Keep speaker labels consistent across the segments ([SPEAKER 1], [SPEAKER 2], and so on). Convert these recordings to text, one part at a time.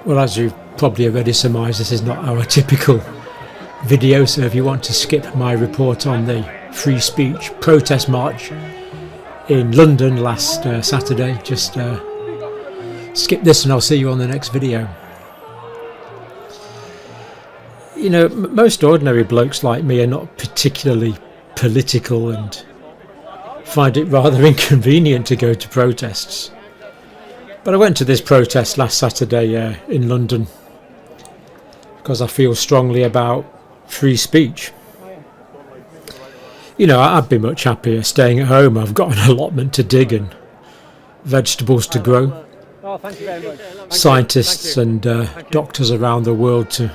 [SPEAKER 1] Well, as you've probably already surmised, this is not our typical video, so if you want to skip my report on the free speech protest march in London last Saturday, just skip this and I'll see you on the next video. You know, most ordinary blokes like me are not particularly political and find it rather inconvenient to go to protests. But I went to this protest last Saturday in London because I feel strongly about free speech. You know, I'd be much happier staying at home. I've got an allotment to dig and vegetables to grow.
[SPEAKER 2] Oh, thank you very much.
[SPEAKER 1] Scientists and doctors around the world to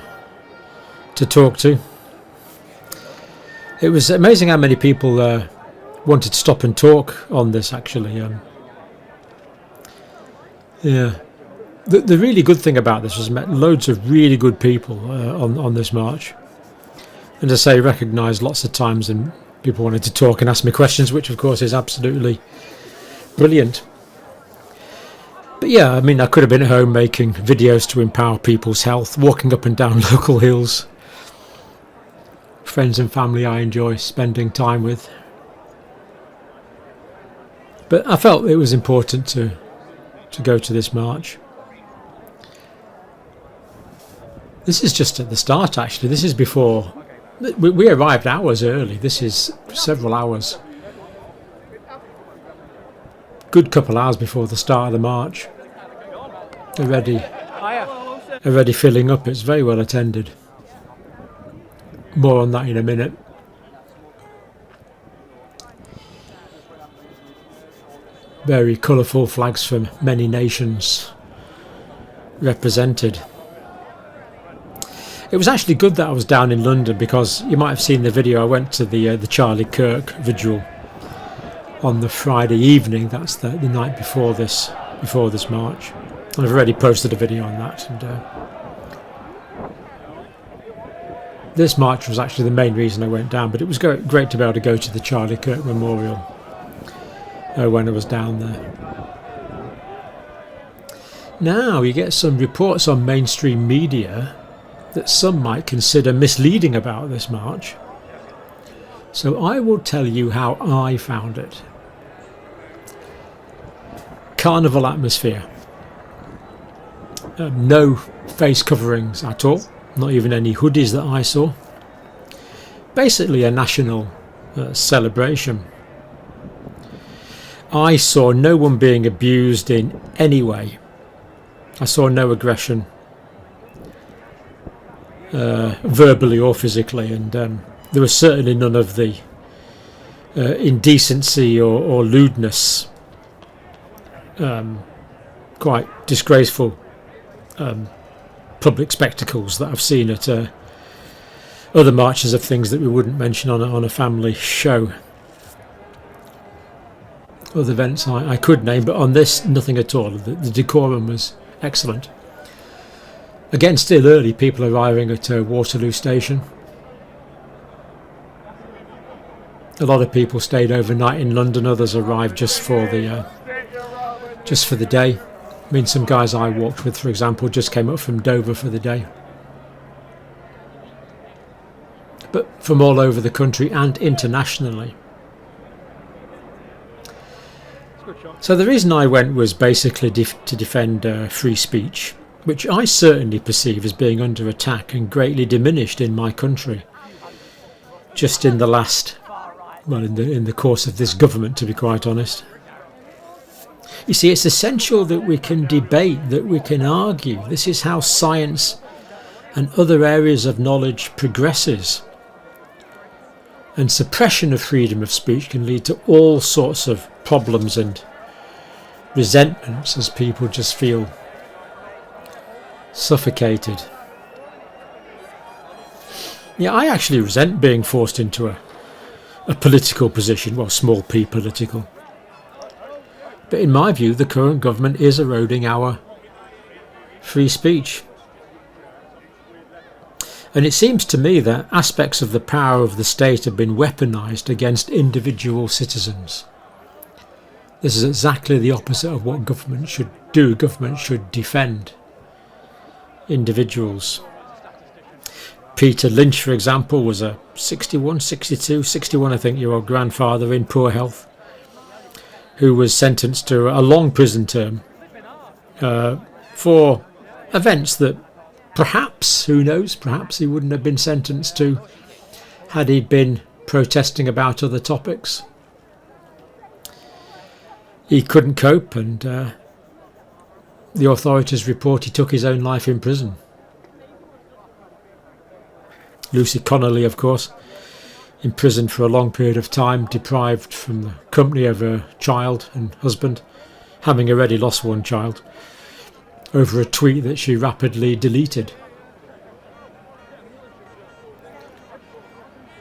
[SPEAKER 1] talk to. It was amazing how many people wanted to stop and talk on this, actually. Yeah. The really good thing about this was I met loads of really good people on this march. And as I say, recognised lots of times and people wanted to talk and ask me questions, which of course is absolutely brilliant. But yeah, I mean, I could have been at home making videos to empower people's health, walking up and down local hills. Friends and family I enjoy spending time with. But I felt it was important to go to this march. This is just at the start, actually. This is before... We arrived hours early. This is several hours. Good couple hours before the start of the march. Already filling up. It's very well attended. More on that in a minute. Very colourful flags from many nations represented. It was actually good that I was down in London because you might have seen the video. I went to the Charlie Kirk vigil on the Friday evening. That's the night before this march. And I've already posted a video on that. And this march was actually the main reason I went down. But it was great to be able to go to the Charlie Kirk Memorial when I was down there. Now you get some reports on mainstream media that some might consider misleading about this march. So I will tell you how I found it. Carnival atmosphere. No face coverings at all, not even any hoodies that I saw. Basically a national celebration. I saw no one being abused in any way. I saw no aggression, verbally or physically, and there was certainly none of the indecency or lewdness, quite disgraceful public spectacles that I've seen at other marches of things that we wouldn't mention on a family show. Other events I could name, but on this, nothing at all. The decorum was excellent. Again, still early, people arriving at Waterloo Station. A lot of people stayed overnight in London, others arrived just for the day. I mean, some guys I walked with, for example, just came up from Dover for the day. But from all over the country and internationally. So the reason I went was basically to defend free speech, which I certainly perceive as being under attack and greatly diminished in my country. Just in the last, well, in the course of this government, to be quite honest. You see, it's essential that we can debate, that we can argue. This is how science and other areas of knowledge progresses. And suppression of freedom of speech can lead to all sorts of problems and resentments as people just feel suffocated. Yeah, I actually resent being forced into a political position, well, small p political. But in my view, the current government is eroding our free speech. And it seems to me that aspects of the power of the state have been weaponised against individual citizens. This is exactly the opposite of what government should do. Government should defend. individuals. Peter Lynch, for example, was a 61 I think, year old grandfather in poor health who was sentenced to a long prison term for events that perhaps, who knows, perhaps he wouldn't have been sentenced to had he been protesting about other topics. He couldn't cope, and the authorities report he took his own life in prison. Lucy Connolly, of course, in prison for a long period of time, deprived from the company of her child and husband, having already lost one child, over a tweet that she rapidly deleted.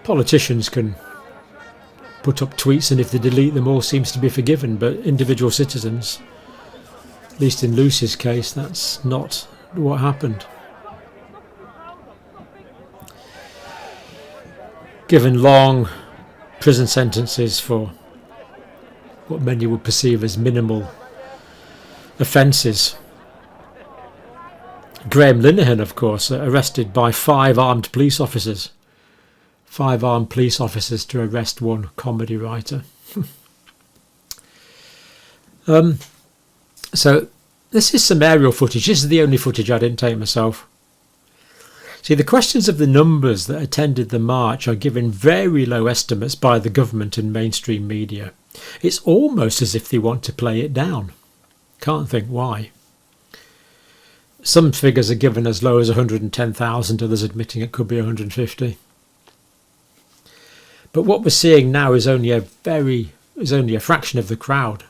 [SPEAKER 1] Politicians can put up tweets, and if they delete them, all seems to be forgiven, but individual citizens, at least in Lucy's case, that's not what happened. Given long prison sentences for what many would perceive as minimal offences. Graham Linehan, of course, arrested by 5 armed police officers. 5 armed police officers to arrest one comedy writer. So this is some aerial footage. This is the only footage I didn't take myself. See, the questions of the numbers that attended the march are given very low estimates by the government and mainstream media. It's almost as if they want to play it down. Can't think why. Some figures are given as low as 110,000, others admitting it could be 150. But what we're seeing now is only a fraction of the crowd.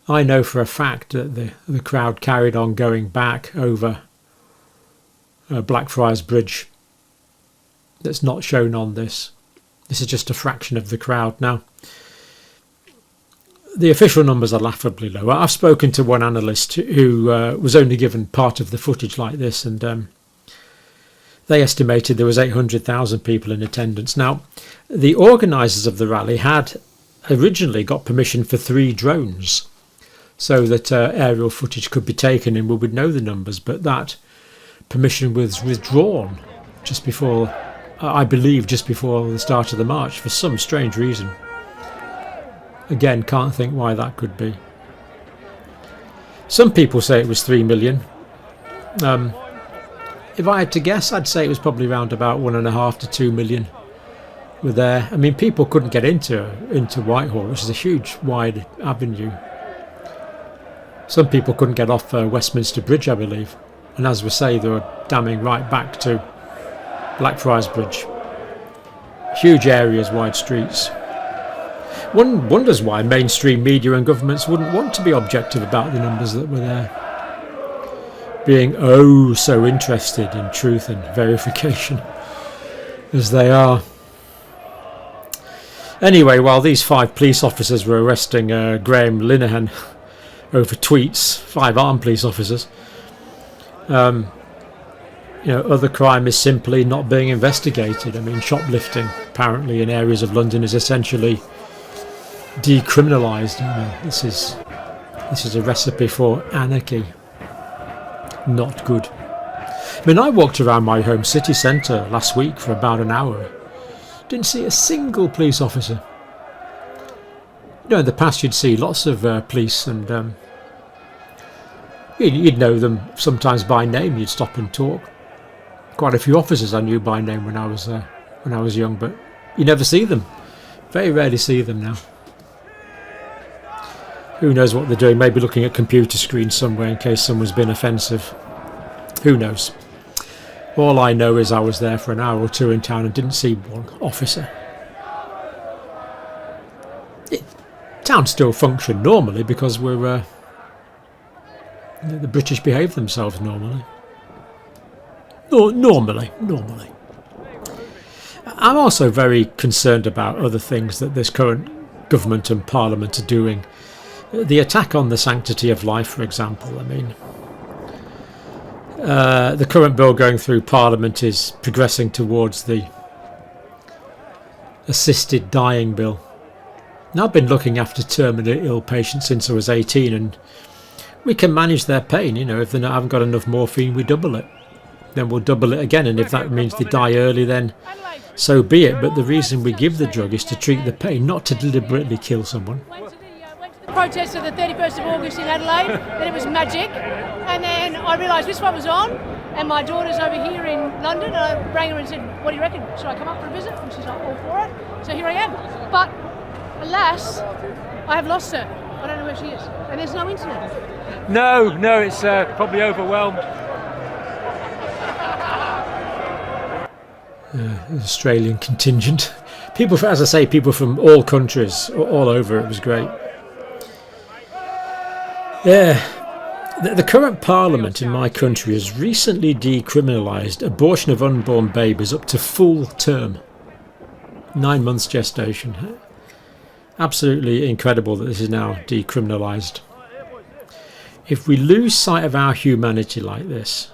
[SPEAKER 1] I know for a fact that the crowd carried on going back over Blackfriars Bridge. That's not shown on this. This is just a fraction of the crowd. Now, the official numbers are laughably low. I've spoken to one analyst who was only given part of the footage like this, and they estimated there was 800,000 people in attendance. Now, the organisers of the rally had originally got permission for 3 drones so that aerial footage could be taken and we would know the numbers, but that permission was withdrawn just before, I believe, just before the start of the march for some strange reason. Again, can't think why that could be. Some people say it was 3 million. If I had to guess, I'd say it was probably around about 1.5 to 2 million were there. I mean, people couldn't get into Whitehall, which is a huge, wide avenue. Some people couldn't get off Westminster Bridge, I believe. And as we say, they were damming right back to Blackfriars Bridge. Huge areas, wide streets. One wonders why mainstream media and governments wouldn't want to be objective about the numbers that were there, being oh so interested in truth and verification as they are. Anyway, while these 5 police officers were arresting Graham Linehan over tweets, 5 armed police officers, other crime is simply not being investigated. I mean, shoplifting apparently in areas of London is essentially decriminalised. This is a recipe for anarchy. Not good. I mean, I walked around my home city centre last week for about an hour. Didn't see a single police officer. In the past you'd see lots of police, and you'd know them sometimes by name. You'd stop and talk. Quite a few officers I knew by name when I was young, but you never see them. Very rarely see them now. Who knows what they're doing? Maybe looking at computer screens somewhere in case someone's been offensive. Who knows? All I know is I was there for an hour or 2 in town and didn't see one officer. Town still function normally because we're the British behave themselves normally. Normally. I'm also very concerned about other things that this current government and parliament are doing. The attack on the sanctity of life, for example. I mean, the current bill going through Parliament is progressing towards the assisted dying bill. Now, I've been looking after terminally ill patients since I was 18, and We can manage their pain, you know. If they haven't got enough morphine, we double it. Then we'll double it again, and if that means they die early, then so be it. But the reason we give the drug is to treat the pain, not to deliberately kill someone.
[SPEAKER 2] Went to the protest of the 31st of August in Adelaide, then it was magic, and then I realised this one was on, and my daughter's over here in London, and I rang her and said, what do you reckon, should I come up for a visit? And she's like, all for it. So here I am. But alas, I have lost her. I don't know where she is, and there's no internet.
[SPEAKER 3] No, it's probably overwhelmed.
[SPEAKER 1] Australian contingent. People, as I say, people from all countries, all over. It was great. Yeah. The current parliament in my country has recently decriminalised abortion of unborn babies up to full term. 9 months gestation. Absolutely incredible that this is now decriminalised. If we lose sight of our humanity like this,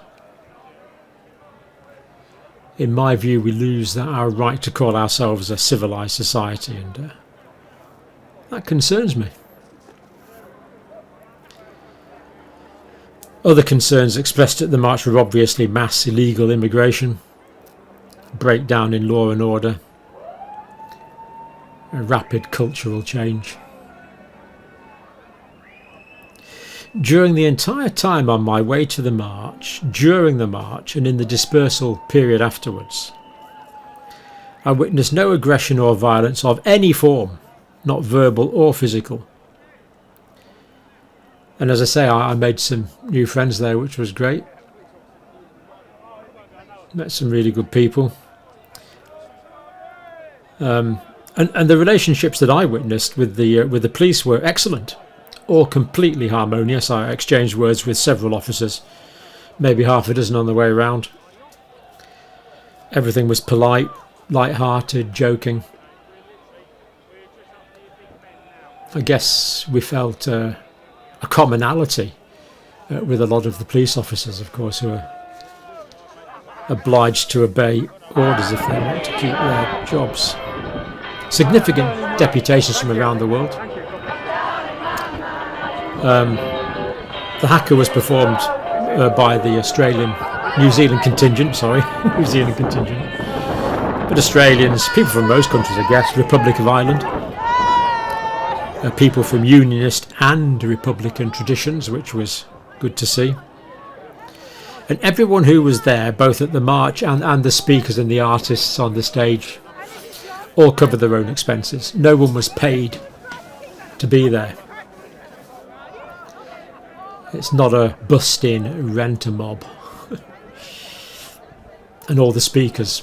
[SPEAKER 1] in my view, we lose our right to call ourselves a civilised society, and that concerns me. Other concerns expressed at the march were obviously mass illegal immigration, breakdown in law and order, a rapid cultural change. During the entire time on my way to the march, during the march and in the dispersal period afterwards, I witnessed no aggression or violence of any form, not verbal or physical. And as I say, I made some new friends there, which was great. Met some really good people. And the relationships that I witnessed with the police were excellent. All completely harmonious. I exchanged words with several officers, maybe half a dozen on the way around. Everything was polite, light-hearted, joking. I guess we felt a commonality with a lot of the police officers, of course, who are obliged to obey orders if they want to keep their jobs. Significant deputations from around the world. The haka was performed by the New Zealand contingent, New Zealand contingent. But Australians, people from most countries, I guess, Republic of Ireland, people from Unionist and Republican traditions, which was good to see. And everyone who was there, both at the march and the speakers and the artists on the stage, all covered their own expenses. No one was paid to be there. It's not a bust-in rent-a-mob. And all the speakers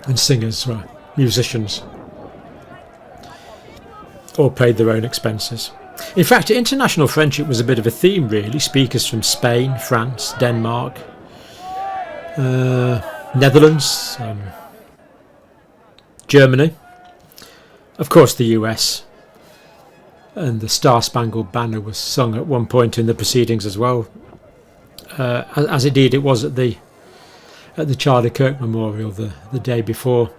[SPEAKER 1] and singers, musicians, all paid their own expenses. In fact, international friendship was a bit of a theme, really. Speakers from Spain, France, Denmark, Netherlands, Germany, of course the US. And the Star-Spangled Banner was sung at one point in the proceedings as well, as indeed it was at the Charlie Kirk Memorial the day before.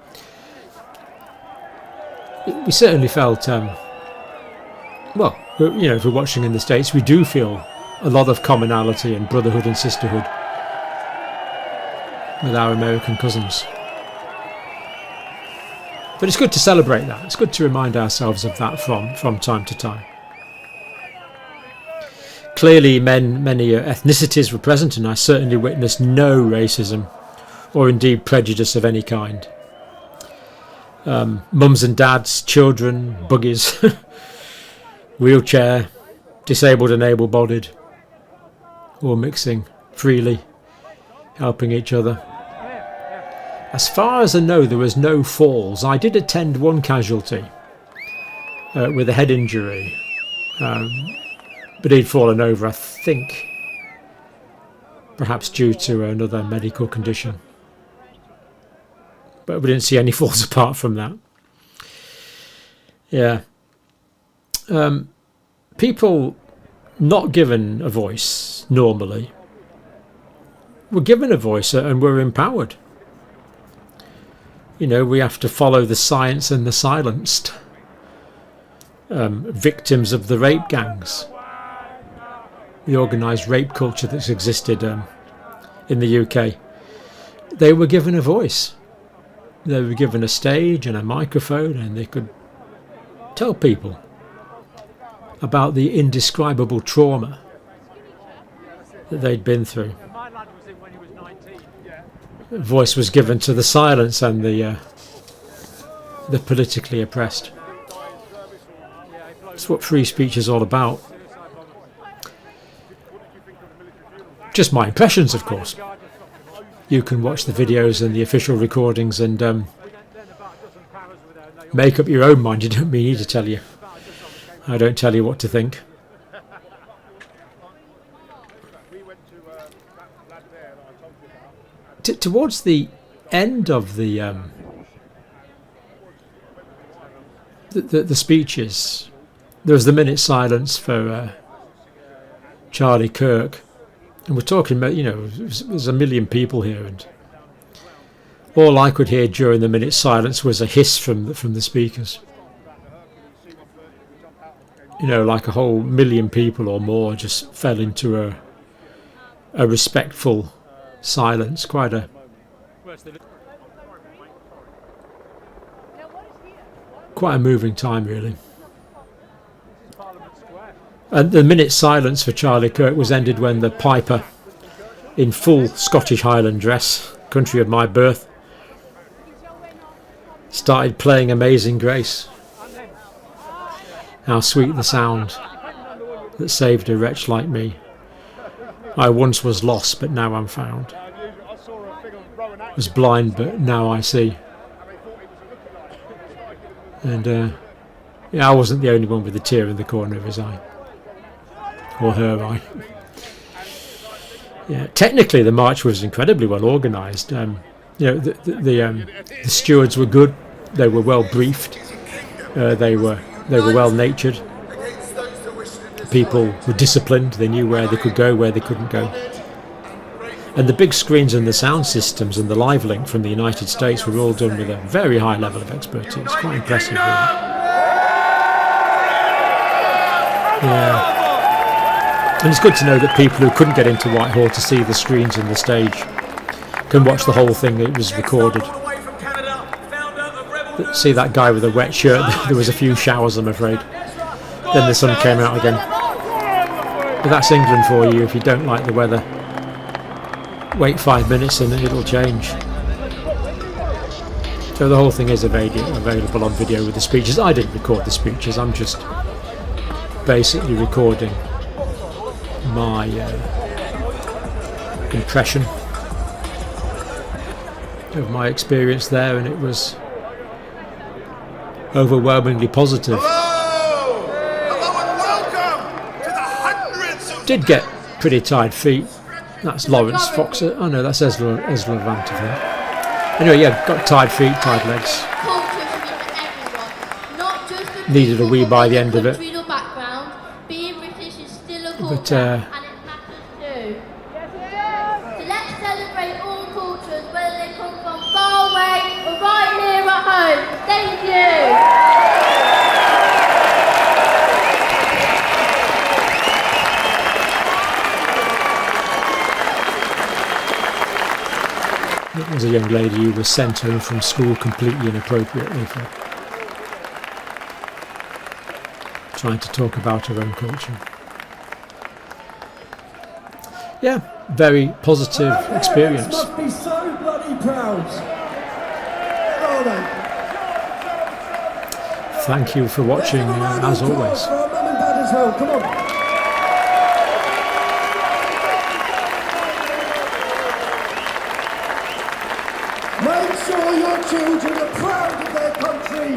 [SPEAKER 1] We certainly felt, well, you know, if we're watching in the States, we do feel a lot of commonality and brotherhood and sisterhood with our American cousins. But it's good to celebrate that. It's good to remind ourselves of that from time to time. Clearly, many ethnicities were present, and I certainly witnessed no racism or indeed prejudice of any kind. Mums and dads, children, buggies, wheelchair, disabled and able-bodied, all mixing freely, helping each other. As far as I know, there was no falls. I did attend one casualty with a head injury, but he'd fallen over, I think, perhaps due to another medical condition. But we didn't see any falls apart from that. Yeah. People not given a voice normally were given a voice and were empowered. You know, we have to follow the science and the silenced. Victims of the rape gangs. the organised rape culture that's existed in the UK, they were given a voice. They were given a stage and a microphone, and they could tell people about the indescribable trauma that they'd been through. A voice was given to the silence and the politically oppressed. That's what free speech is all about. Just my impressions, of course. You can watch the videos and the official recordings and make up your own mind. You don't need to tell you. I don't tell you what to think. Towards the end of the speeches, there was the minute silence for Charlie Kirk, and we're talking about, there's a million people here, and all I could hear during the minute silence was a hiss from the speakers. Like a whole million people or more just fell into a respectful silence. Quite a moving time, really. And the minute silence for Charlie Kirk was ended when the piper, in full Scottish Highland dress, country of my birth, started playing Amazing Grace. How sweet the sound that saved a wretch like me. I once was lost, but now I'm found. Was blind, but now I see. And I wasn't the only one with a tear in the corner of his eye. Or her eye. Yeah, technically the march was incredibly well organised. The stewards were good. They were well briefed. They were well natured. People were disciplined. They knew where they could go, where they couldn't go. And the big screens and the sound systems and the live link from the United States were all done with a very high level of expertise. Quite impressive, really. Yeah. And it's good to know that people who couldn't get into Whitehall to see the screens and the stage can watch the whole thing. It was recorded. See that guy with a wet shirt? There was a few showers, I'm afraid. Then the sun came out again. But that's England for you. If you don't like the weather, wait 5 minutes and it'll change. So the whole thing is available on video with the speeches. I didn't record the speeches. I'm just basically recording my impression of my experience there, and it was overwhelmingly positive.
[SPEAKER 4] Hello and welcome to the hundreds of...
[SPEAKER 1] Did get pretty tired feet. That's Lawrence Fox. Oh no, that's Esla Vant, I think. Anyway, yeah, got tired feet, tired legs. Needed a wee by the end of it. But
[SPEAKER 5] and it matters too. So let's celebrate all cultures, whether they come from far away or right here at home. Thank you.
[SPEAKER 1] There was a young lady who was sent home from school completely inappropriately for trying to talk about her own culture. Yeah, very positive experience.
[SPEAKER 6] Must be so bloody proud. Oh, no.
[SPEAKER 1] Thank you for watching, as always.
[SPEAKER 6] For our mum and dad as well. Come on. Make sure your children are proud of their country.